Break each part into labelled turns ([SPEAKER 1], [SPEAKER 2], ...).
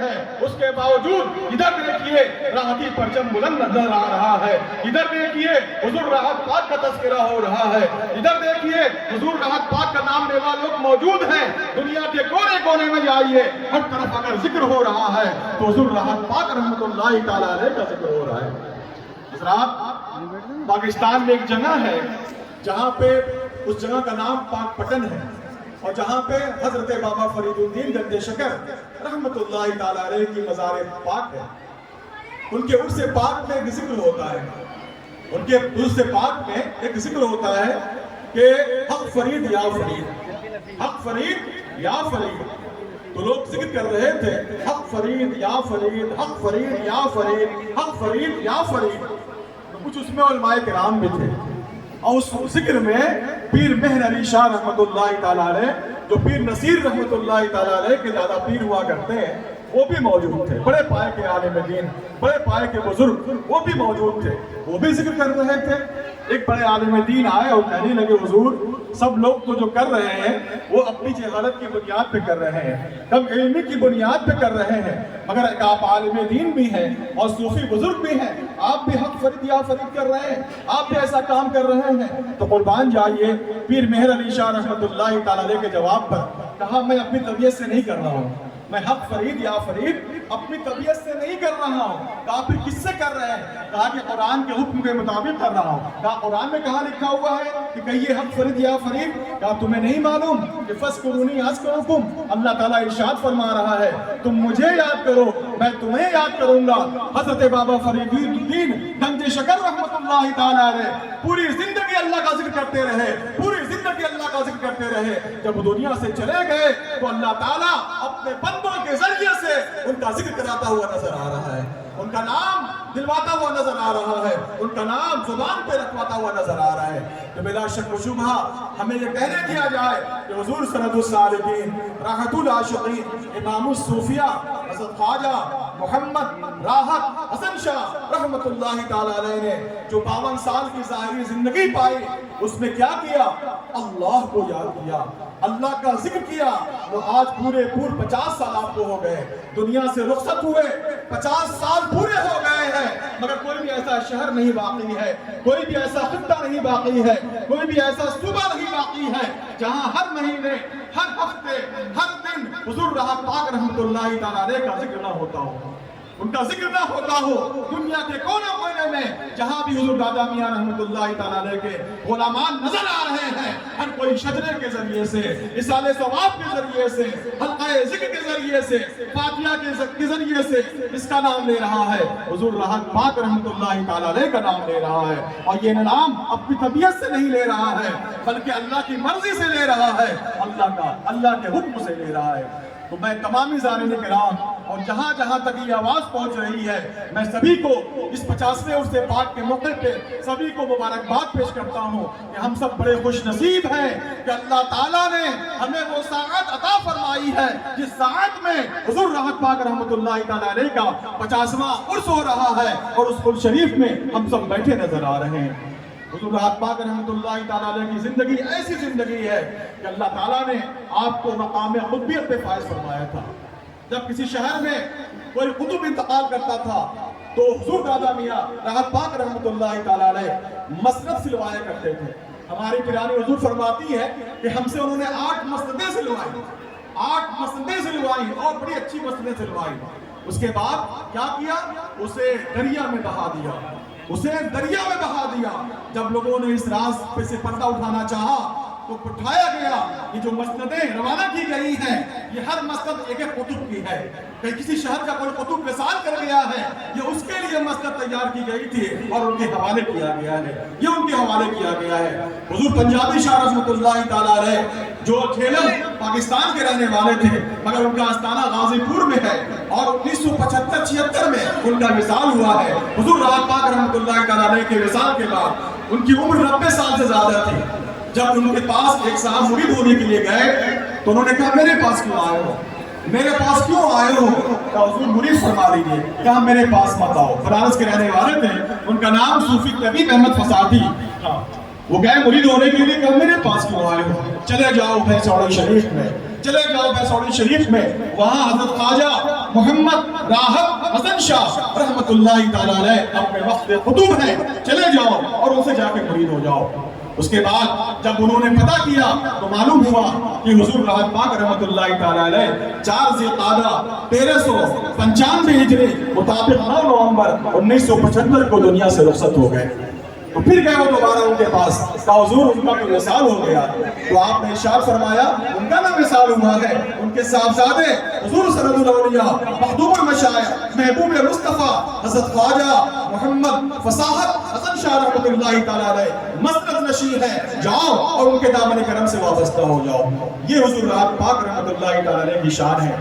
[SPEAKER 1] ہیں، اس کے باوجود ادھر دیکھیے راحتی پرچم بلند نظر آ رہا ہے، ادھر دیکھیے حضور راحت پاک کا تذکرہ ہو رہا ہے، ادھر دیکھیے حضور راحت پاک کا نام لیوا لوگ موجود ہیں، دنیا کے کونے کونے میں جائیے ہر طرف اگر ذکر ہو رہا ہے تو حضور راحت پاک رحمت اللہ تعالیٰ علیہ کا ذکر ہو رہا ہے۔ حضرات، پاکستان میں ایک جگہ ہے جہاں پہ اس جگہ کا نام پاک پٹن ہے، اور جہاں پہ حضرت بابا فرید الدین گنج شکر رحمت اللہ تعالیٰ علیہ کی مزار پاک ہے۔ ان کے عرص پاک میں ایک ذکر ہوتا ہے، ان کے عرص پاک میں ایک ذکر ہوتا ہے کہ حق فرید یا فرید، حق فرید یا فرید۔ تو لوگ ذکر کر رہے تھے حق فرید یا فرید، حق فرید یا فرید، حق فرید یا فرید۔ کچھ اس میں علماء کرام بھی تھے، اور اس ذکر میں پیر مہر علی شاہ رحمت اللہ تعالیٰ علیہ، جو پیر نصیر رحمت اللہ تعالیٰ علیہ کے دادا پیر ہوا کرتے ہیں، وہ بھی موجود تھے۔ بڑے پائے کے عالم دین، بڑے پائے کے بزرگ وہ بھی موجود تھے، وہ بھی ذکر کر رہے تھے۔ ایک بڑے عالم دین آئے اور کہنے لگے حضور سب لوگ تو جو کر رہے ہیں وہ اپنی جہالت کی بنیاد پہ کر رہے ہیں، کم علمی کی بنیاد پہ کر رہے ہیں، مگر ایک آپ عالم دین بھی ہیں اور صوفی بزرگ بھی ہیں، آپ بھی حق فرید یا فرید کر رہے ہیں، آپ بھی ایسا کام کر رہے ہیں۔ تو قربان جائیے، پیر مہر علی شاہ رحمت اللہ تعالیٰ علیہ کے جواب پر کہا میں اپنی طبیعت سے نہیں کر رہا ہوں، میں حق فرید یا فرید اپنی طبیعت سے نہیں کر رہا ہوں۔ کہا پھر کس سے کر رہے ہیں؟ کہا کہ قرآن کے حکم کے مطابق کر رہا ہوں۔ کہا قرآن میں کہاں لکھا ہوا ہے کہ کہیے حق فرید یا فرید؟ کہا تمہیں نہیں معلوم کہ فَاذْكُرُونِي أَذْكُرْكُمْ، اللہ تعالیٰ ارشاد فرما رہا ہے تم مجھے یاد کرو میں تمہیں یاد کروں گا۔ حضرت بابا فرید الدین گنج شکر رحمت اللہ تعالیٰ علیہ پوری زندگی اللہ کا ذکر کرتے رہے، پوری زندگی اللہ کا ذکر کرتے رہے۔ جب دنیا سے چلے گئے تو اللہ تعالیٰ اپنے بندوں کے ذریعے سے ان کا ذکر کراتا ہوا نظر آ رہا ہے، ان کا نام دلواتا ہوا نظر آ رہا ہے، ان کا نام زبان پہ رکھواتا ہوا نظر آ رہا ہے۔ تو بلا شک و شبہ ہمیں یہ کہنے دیا جائے کہ حضور سند السالکین، راحت العاشقین، امام الصوفیہ حضرت خواجہ محمد راحت حسن شاہ رحمت اللہ تعالیٰ علیہ نے جو 52 سال کی ظاہری زندگی پائی، اس میں کیا کیا؟ اللہ کو یاد کیا، اللہ کا ذکر کیا۔ وہ آج پورے 50 سال آپ کو ہو گئے، دنیا سے رخصت ہوئے 50 سال پورے ہو گئے ہیں، مگر کوئی بھی ایسا شہر نہیں باقی ہے، کوئی بھی ایسا خطہ نہیں باقی ہے، کوئی بھی ایسا صوبہ نہیں باقی ہے جہاں ہر مہینے، ہر ہفتے، ہر دن حضور راحت پاک رحمت اللہ تعالیٰ علیہ کا ذکر نہ ہوتا ہو، ان کا ذکر نہ ہوتا ہو۔ دنیا کے کونے کونے میں جہاں بھی حضور دادا میاں رحمت اللہ تعالیٰ علیہ کے غلامان نظر آ رہے ہیں، ہر کوئی شجرے کے ذریعے سے، اصال ثواب کے ذریعے سے، حلقہ ذکر کے ذریعے سے، فاتحہ کے ذریعے سے اس کا نام لے رہا ہے، حضور راحت پاک رحمت اللہ تعالیٰ علیہ کا نام لے رہا ہے۔ اور یہ نام اپنی طبیعت سے نہیں لے رہا ہے، بلکہ اللہ کی مرضی سے لے رہا ہے، اللہ کے حکم سے لے رہا ہے۔ تو میں تمامی زائرین کرام اور جہاں جہاں تک یہ آواز پہنچ رہی ہے، میں سبھی کو اس 50ویں عرص پاک کے موقع پہ سبھی کو مبارکباد پیش کرتا ہوں کہ ہم سب بڑے خوش نصیب ہیں کہ اللہ تعالیٰ نے ہمیں وہ ساعت عطا فرمائی ہے جس ساعت میں حضور راحت پاک رحمت اللہ تعالیٰ علیہ کا 50واں عرس ہو رہا ہے، اور اس قدس شریف میں ہم سب بیٹھے نظر آ رہے ہیں۔ حضور راحت پاک رحمت اللہ تعالیٰ علیہ کی زندگی ایسی زندگی ہے کہ اللہ تعالیٰ نے آپ کو مقام قطبیت پہ فائز فرمایا تھا۔ جب کسی شہر میں کوئی قطب انتقال کرتا تھا تو حضور دادا میاں راحت پاک رحمت اللہ تعالیٰ علیہ مسند سلوایا کرتے تھے۔ ہماری پیرانی حضور فرماتی ہے کہ ہم سے انہوں نے 8 مسندیں سلوائی، 8 مسندیں سلوائی اور بڑی اچھی مسندیں سلوائی۔ اس کے بعد کیا کیا؟ اسے دریا میں بہا دیا، اسے دریا میں بہا دیا۔ جب لوگوں نے اس راز پہ سے پردہ اٹھانا چاہا تو اٹھایا گیا۔ یہ جو مسندیں روانہ کی گئی ہیں، یہ ہر مسند ایک ایک قطب کی ہے۔ کہ کسی شہر کا کوئی قطب وصال کر گیا ہے، یہ اس کے لیے مسند تیار کی گئی تھی اور ان کے حوالے کیا گیا ہے، یہ ان کے حوالے کیا گیا ہے۔ حضور پنجابی شاہ رحمت اللہ تعالیٰ علیہ جو جھیلم پاکستان کے رہنے والے تھے، مگر ان کا آستانہ غازی پور میں ہے، اور 1975-76 میں ان کا وصال ہوا ہے۔ حضور راحت پاک رحمت اللہ تعالیٰ علیہ کے وصال کے بعد ان کی عمر 90 سال سے زیادہ تھی۔ جب ان کے پاس ایک صاحب مرید ہونے کے لیے گئے تو انہوں نے کہا میرے پاس کیوں آئے ہو، میرے پاس کیوں آئے ہو؟ کہا حضور مرید فرما لیجیے۔ کہا میرے پاس مت آؤ۔ بنارس کے رہنے والے تھے، ان کا نام صوفی طبیب احمد فسادی تھا۔ وہ گئے مرید ہونے کے لیے، کہا میرے پاس کیوں آئے ہو، چلے جاؤ بھینسوڑا شریف میں چلے جاؤ بیسوری شریف میں، وہاں حضرت خواجہ محمد راحت حسن شاہ رحمت اللہ تعالیٰ علیہ اپنے وقت قطب ہیں، چلے جاؤ اور ان سے جا کے مرید ہو جاؤ۔ اس کے بعد جب انہوں نے پتہ کیا تو معلوم ہوا کہ حضور راحت پاک رحمت اللہ تعالیٰ علیہ 4 ذی القعدہ 1395 ہجری مطابق 9 نومبر 1975 کو دنیا سے رخصت ہو گئے۔ تو پھر گئے وہ دوبارہ ان کے پاس، کہا حضور ان کا تو وصال ہو گیا۔ تو آپ نے ارشاد فرمایا ان کا نہ وصال ہوا ہے، ان کے صاحبزادے حضور سند الاولیاء مخدوم المشائخ محبوب مصطفیٰ حضرت خواجہ محمد فصاحت حسن شاہ رحمۃ اللہ تعالیٰ علیہ مسند نشین ہے، جاؤ اور ان کے دامن کرم سے وابستہ ہو جاؤ۔ یہ حضور راحت پاک رحمۃ اللہ تعالیٰ علیہ کی شان ہے۔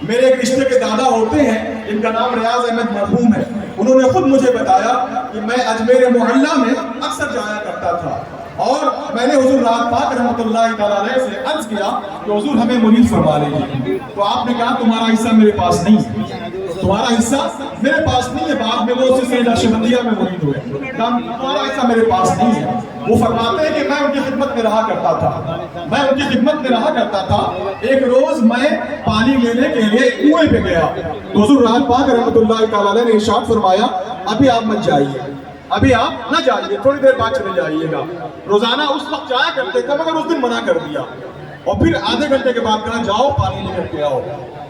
[SPEAKER 1] میرے ایک رشتے کے دادا ہوتے ہیں جن کا نام ریاض احمد مرحوم ہے، انہوں نے خود مجھے بتایا کہ میں اجمیر محلہ میں اکثر جایا کرتا تھا، اور میں نے حضور راحت پاک رحمۃ اللہ تعالیٰ علیہ سے عرض کیا کہ حضور ہمیں مرید فرما لیجیے۔ تو آپ نے کہا تمہارا حصہ میرے پاس نہیں ہے، تمہارا حصہ میرے پاس نہیں ہے۔ بعد میں وہ سلسلہ نقشبندیہ میں مرید ہوئے، تمہارا حصہ میرے پاس نہیں ہے۔ وہ فرماتے ہیں کہ میں ان کی خدمت میں رہا کرتا تھا، ایک روز میں پانی لینے کے لیے کنویں پہ گیا تو حضور راحت پاک رحمۃ اللہ تعالیٰ علیہ نے ارشاد فرمایا ابھی آپ مت جائیے، ابھی آپ نہ جائیے، تھوڑی دیر بعد چلے جائیے گا۔ روزانہ اس وقت جایا کرتے تھے مگر اس دن منع کر دیا، اور پھر آدھے گھنٹے کے بعد کہا جاؤ پانی لے کر کے آؤ۔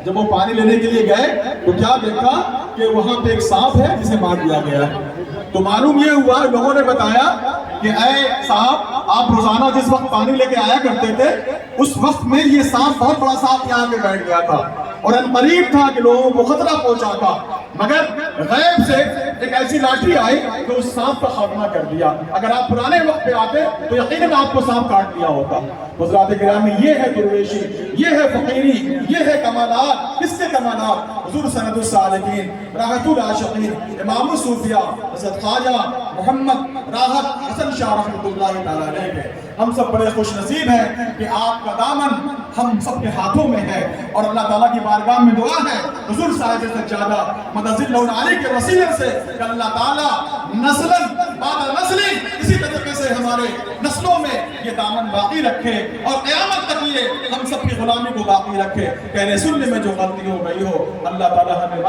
[SPEAKER 1] جب وہ پانی لینے کے لیے گئے تو کیا دیکھا کہ وہاں پہ ایک سانپ ہے جسے مار دیا گیا ہے۔ تو معلوم یہ ہوا، لوگوں نے بتایا کہ اے صاحب آپ روزانہ جس وقت پانی لے کے آیا کرتے تھے اس وقت میں یہ سانپ بہت بڑا سانپ یہاں پہ بیٹھ گیا تھا اور قریب تھا کہ لوگوں کو خطرہ پہنچاتا، مگر غیب سے ایک ایسی لاٹھی آئی تو اس سانپ کا خاتمہ کر دیا۔ اگر آپ پرانے وقت پہ آتے تو یقیناً آپ کو سانپ کاٹ دیا ہوتا۔ حضرات کرام، یہ ہے درویشی، یہ ہے فقیری، یہ ہے کمالات۔ کس کے کمالات؟ حضور سند السالکین، راحت العاشقین، امام الصوفیاء حضرت خواجہ محمد راحت حسن شاہ رحمۃ اللہ تعالیٰ علیہ ہے۔ ہم سب بڑے خوش نصیب ہیں کہ آپ کا دامن ہم سب کے ہاتھوں میں ہے، اور اللہ تعالیٰ کی بارگاہ میں دعا ہے حضور صاحب سجادہ مدد اللہ علیہ کے وسیلے سے کہ اللہ تعالیٰ نسلاً بعد نسلیں اسی طریقے سے ہمارے نسلوں میں یہ دامن باقی رکھے، اور قیامت تک یہ ہم سب کی غلامی کو باقی رکھے۔ کہنے سننے میں جو غلطی ہو گئی ہو اللہ تعالیٰ ہمیں